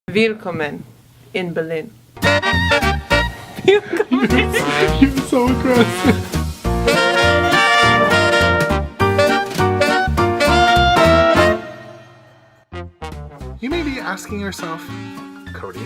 Willkommen in Berlin. You're so aggressive. You may be asking yourself, Cody,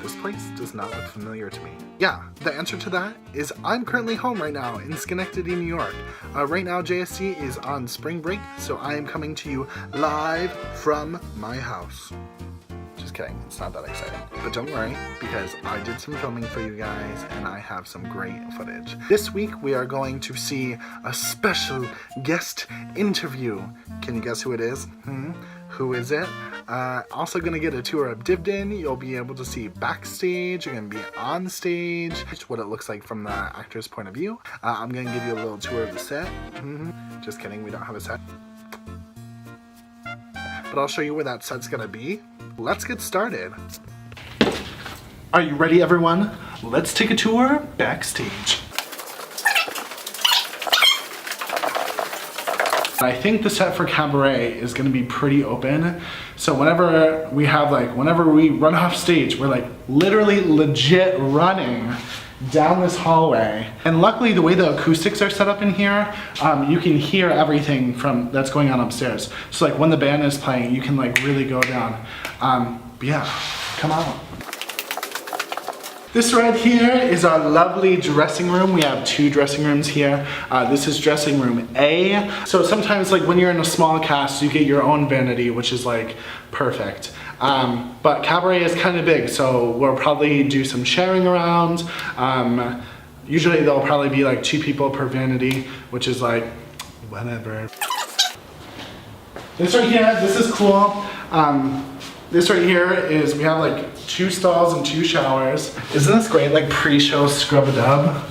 this place does not look familiar to me. Yeah, the answer to that is I'm currently home right now in Schenectady, New York. Right now JSC is on spring break, so I am coming to you live from my house. Just kidding, it's not that exciting. But don't worry, because I did some filming for you guys and I have some great footage. This week we are going to see a special guest interview. Can you guess who it is? Who is it? Also gonna get a tour of Dibden. You'll be able to see backstage. You're gonna be on stage, what it looks like from the actor's point of view. I'm gonna give you a little tour of the set. Just kidding, we don't have a set. But I'll show you where that set's gonna be. Let's get started. Are you ready, everyone? Let's take a tour backstage. I think the set for Cabaret is gonna be pretty open. So whenever we run off stage, we're like literally legit running down this hallway. And luckily the way the acoustics are set up in here, you can hear everything that's going on upstairs. So like when the band is playing, you can like really go down. But yeah, come on. This right here is our lovely dressing room. We have two dressing rooms here. This is dressing room A. So sometimes like when you're in a small cast, you get your own vanity, which is like perfect. But Cabaret is kind of big, so we'll probably do some sharing around. Usually there'll probably be like 2 people per vanity, which is like, whatever. This right here, this is cool. This right here is, we have like 2 stalls and 2 showers. Isn't this great, like pre-show scrub-a-dub?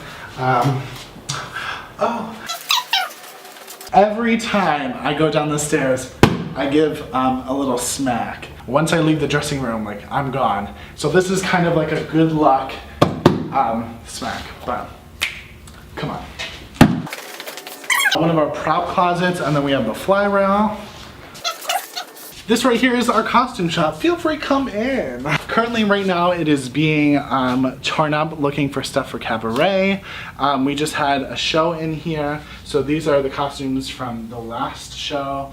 Every time I go down the stairs, I give a little smack. Once I leave the dressing room, like I'm gone. So this is kind of like a good luck smack, but come on. One of our prop closets, and then we have the fly rail. This right here is our costume shop. Feel free, come in. Currently right now it is being torn up looking for stuff for Cabaret. We just had a show in here. So these are the costumes from the last show.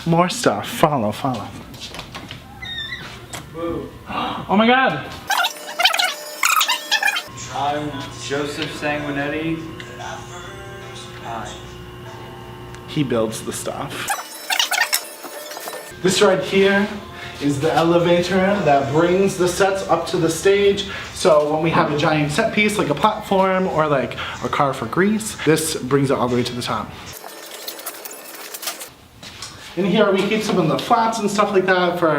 More stuff, follow. Whoa. Oh my God. I'm Joseph Sanguinetti. Hi. He builds the stuff. This right here is the elevator that brings the sets up to the stage. So when we have a giant set piece, like a platform or like a car for grease, this brings it all the way to the top. In here we keep some of the flats and stuff like that for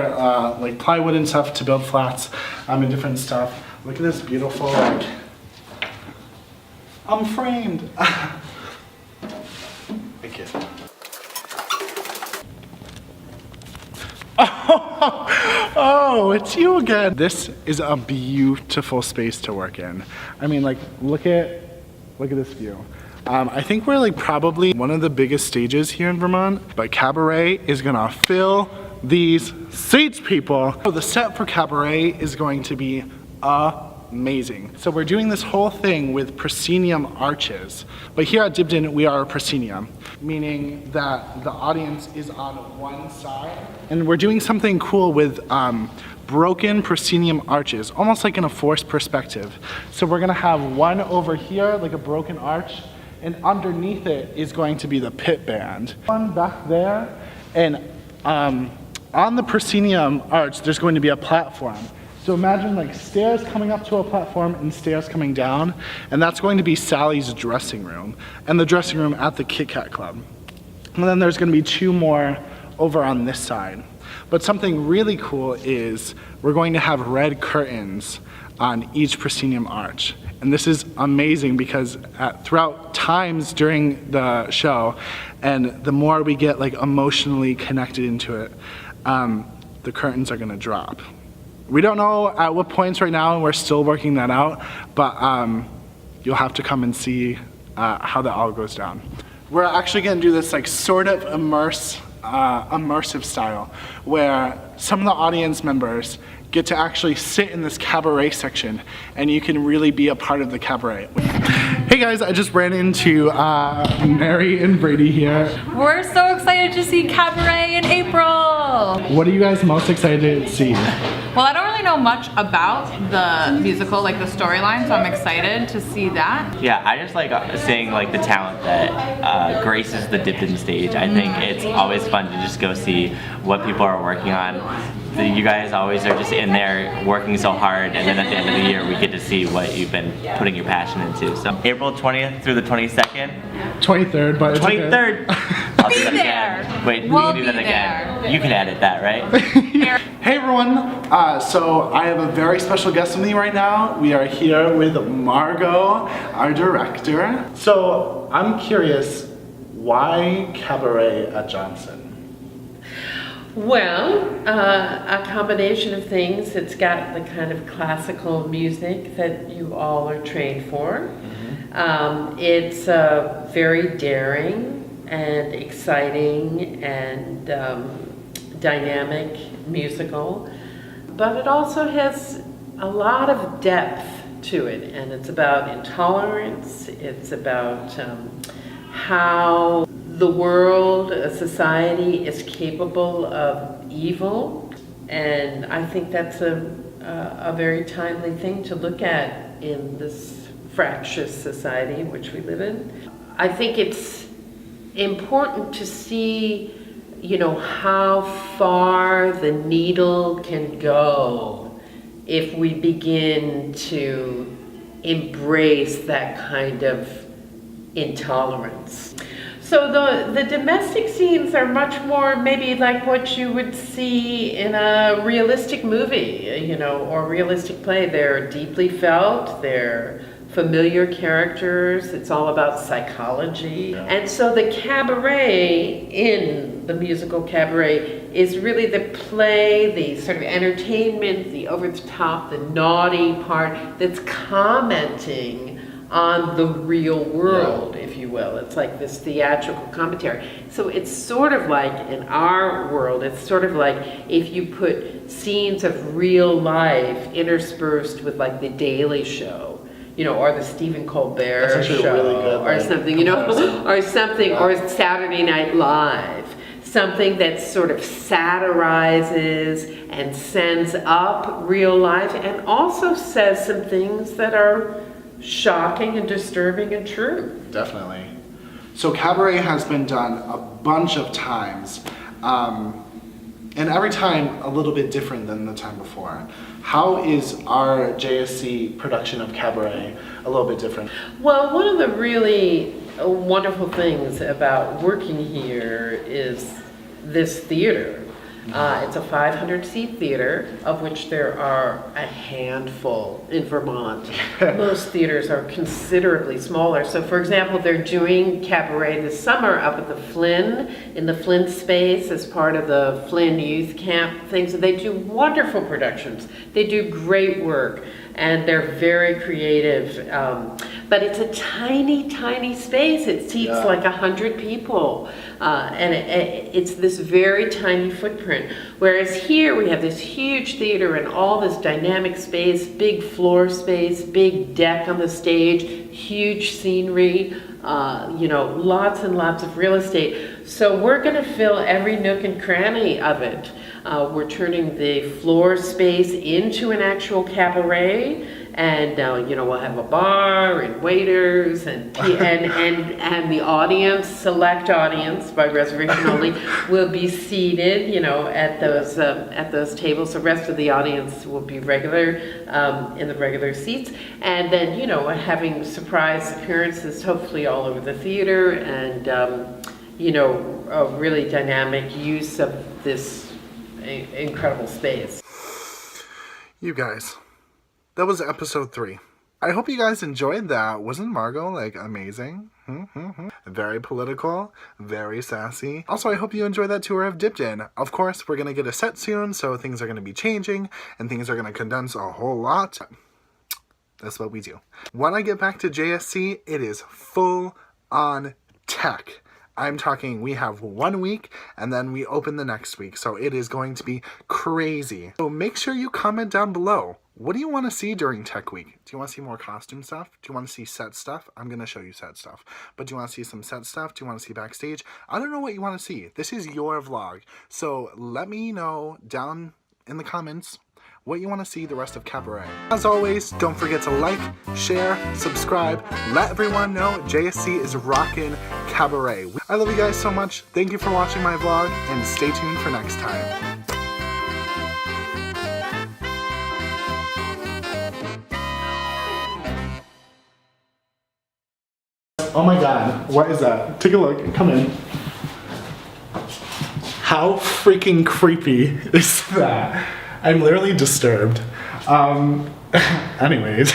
like plywood and stuff to build flats and different stuff. Look at this beautiful, like, I'm framed. I kid. Oh, it's you again. This is a beautiful space to work in. I mean, like, look at this view. I think we're like probably one of the biggest stages here in Vermont, but Cabaret is gonna fill these seats, people. So the set for Cabaret is going to be amazing. So we're doing this whole thing with proscenium arches, but here at Dibden we are a proscenium, meaning that the audience is on one side, and we're doing something cool with broken proscenium arches, almost like in a forced perspective. So we're gonna have one over here, like a broken arch, and underneath it is going to be the pit band. One back there, and on the proscenium arch there's going to be a platform. So imagine like stairs coming up to a platform and stairs coming down, and that's going to be Sally's dressing room and the dressing room at the Kit Kat Club. And then there's gonna be 2 more over on this side. But something really cool is we're going to have red curtains on each proscenium arch. And this is amazing because throughout times during the show, and the more we get like emotionally connected into it, the curtains are gonna drop. We don't know at what points right now, and we're still working that out, but you'll have to come and see how that all goes down. We're actually gonna do this like sort of immersive style, where some of the audience members get to actually sit in this cabaret section and you can really be a part of the cabaret. Hey guys, I just ran into Mary and Brady here. We're so excited to see Cabaret in April. What are you guys most excited to see? Well, I don't really know much about the musical, like the storyline, so I'm excited to see that. Yeah, I just like seeing like the talent that graces the Dibden stage. I think it's always fun to just go see what people are working on. You guys always are just in there working so hard, and then at the end of the year we get to see what you've been putting your passion into. So April 20th through the 22nd. 23rd, but it's 23rd. I'll do that there. again. Wait, We'll we can do that be again. there. You can edit that, right? Hey everyone, so I have a very special guest with me right now. We are here with Margot, our director. So I'm curious, why Cabaret at Johnson? Well, a combination of things. It's got the kind of classical music that you all are trained for. It's very daring and exciting and dynamic musical, but it also has a lot of depth to it, and it's about intolerance. It's about how the world, a society, is capable of evil, and I think that's a very timely thing to look at in this fractious society in which we live in. I think it's important to see, you know, how far the needle can go if we begin to embrace that kind of intolerance. So the domestic scenes are much more maybe like what you would see in a realistic movie, you know, or realistic play. They're deeply felt, they're familiar characters, it's all about psychology. And so the cabaret in the musical Cabaret is really the play, the sort of entertainment, the over the top, the naughty part that's commenting on the real world, if you will. It's like this theatrical commentary. So it's sort of like, in our world, it's sort of like if you put scenes of real life interspersed with like The Daily Show, you know, or the Stephen Colbert Show, really good, or something, you know, or something, or Saturday Night Live. Something that sort of satirizes and sends up real life and also says some things that are shocking and disturbing and true. Definitely. So Cabaret has been done a bunch of times, and every time a little bit different than the time before. How is our JSC production of Cabaret a little bit different? Well, one of the really wonderful things about working here is this theater. It's a 500-seat theater, of which there are a handful in Vermont. Most theaters are considerably smaller. So, for example, they're doing Cabaret this summer up at the Flynn, in the Flynn space, as part of the Flynn Youth Camp things. And they do wonderful productions. They do great work, and they're very creative. But it's a tiny, tiny space. It seats like 100 people. And it's this very tiny footprint. Whereas here we have this huge theater and all this dynamic space, big floor space, big deck on the stage, huge scenery, you know, lots and lots of real estate. So we're going to fill every nook and cranny of it. We're turning the floor space into an actual cabaret. And you know, we'll have a bar and waiters and the audience, select audience by reservation only, will be seated, you know, at those tables. The rest of the audience will be regular in the regular seats, and then, you know, having surprise appearances hopefully all over the theater, and you know, a really dynamic use of this incredible space. You guys, that was episode 3. I hope you guys enjoyed that. Wasn't Margot like amazing? Very political, very sassy. Also, I hope you enjoyed that tour of Dibden. Of course, we're gonna get a set soon, so things are gonna be changing and things are gonna condense a whole lot. That's what we do. When I get back to JSC, it is full on tech. I'm talking we have 1 week and then we open the next week. So it is going to be crazy. So make sure you comment down below. What do you want to see during Tech Week? Do you want to see more costume stuff? Do you want to see set stuff? I'm going to show you set stuff. But do you want to see some set stuff? Do you want to see backstage? I don't know what you want to see. This is your vlog. So let me know down in the comments what you want to see the rest of Cabaret. As always, don't forget to like, share, subscribe, let everyone know JSC is rocking Cabaret. I love you guys so much. Thank you for watching my vlog, and stay tuned for next time. Oh my god, what is that? Take a look, come in. How freaking creepy is that? I'm literally disturbed. Anyways.